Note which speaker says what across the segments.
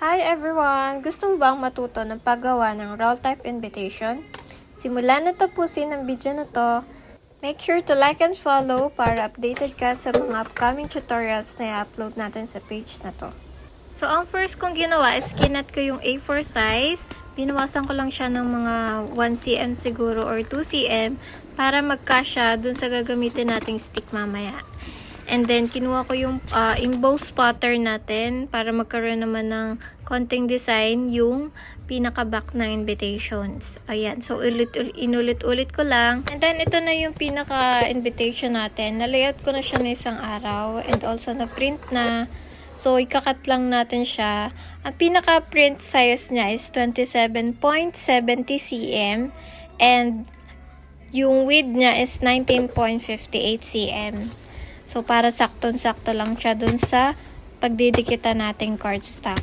Speaker 1: Hi everyone! Gusto mo bang matuto ng paggawa ng roll type invitation? Simulan na tapusin ang video na to. Make sure to like and follow para updated ka sa mga upcoming tutorials na i-upload natin sa page na to. So, ang first kong ginawa is kinat ko yung A4 size. Binawasan ko lang siya ng mga 1cm siguro or 2cm para magkasya dun sa gagamitin nating stick mamaya. And then, kinuha ko yung emboss pattern natin para magkaroon naman ng konting design yung pinaka-back ng invitations. Ayan. So, inulit-ulit ko lang. And then, ito na yung pinaka-invitation natin. Na-layout ko na siya na isang araw. And also, na-print na. So, ikakat lang natin siya. Ang pinaka-print size niya is 27.70 cm. And yung width niya is 19.58 cm. So, para saktong-sakto lang siya dun sa pagdidikitan nating cardstock.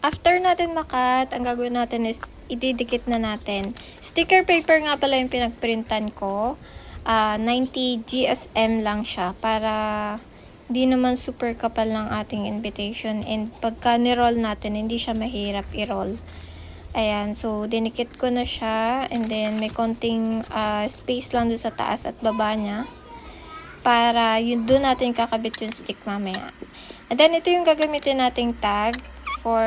Speaker 1: After natin makat, ang gagawin natin is ididikit na natin. Sticker paper nga pala yung pinagprintan ko. 90 GSM lang siya para hindi naman super kapal ng ating invitation. And pagka ni-roll natin, hindi siya mahirap i-roll. Ayan, so dinikit ko na siya. And then may konting space lang dun sa taas at baba niya. Para yun doon natin kakabit yung stick mamaya. And then ito yung gagamitin nating tag for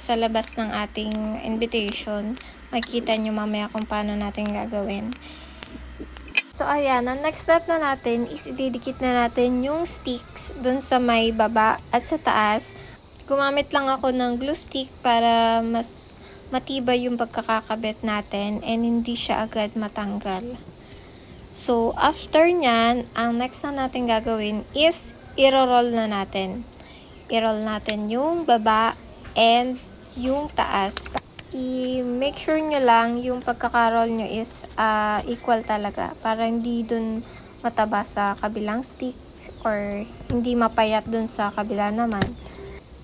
Speaker 1: sa labas ng ating invitation. Makikita nyo mamaya kung paano natin gagawin. So ayan, ang next step na natin is ididikit na natin yung sticks doon sa may baba at sa taas. Gumamit lang ako ng glue stick para mas matibay yung pagkakakabit natin and hindi siya agad matanggal. So, after nyan, ang next na natin gagawin is i-roll na natin. I-roll natin yung baba and yung taas. I-make sure nyo lang yung pagkaka-roll nyo is equal talaga para hindi dun mataba sa kabilang stick or hindi mapayat dun sa kabila naman.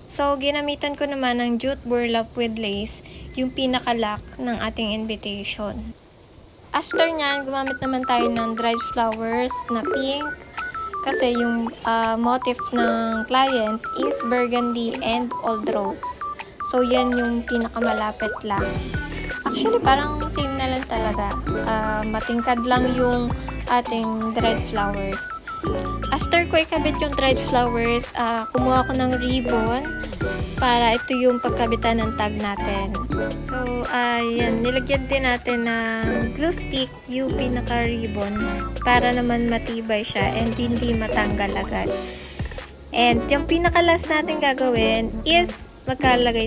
Speaker 1: So, ginamitan ko naman ng jute burlap with lace yung pinaka-lock ng ating invitation. After nyan, gumamit naman tayo ng dried flowers na pink kasi yung motif ng client is burgundy and old rose. So, yan yung pinakamalapit lang. Actually, parang same na lang talaga. Matingkad lang yung ating dried flowers. After ko ikabit yung dried flowers, kumuha ko ng ribbon para ito yung pagkabitan ng tag natin. So, ayan, nilagyan din natin ng glue stick yung pinaka-ribbon para naman matibay siya and hindi matanggal agad. And yung pinaka-last natin gagawin is magkalagay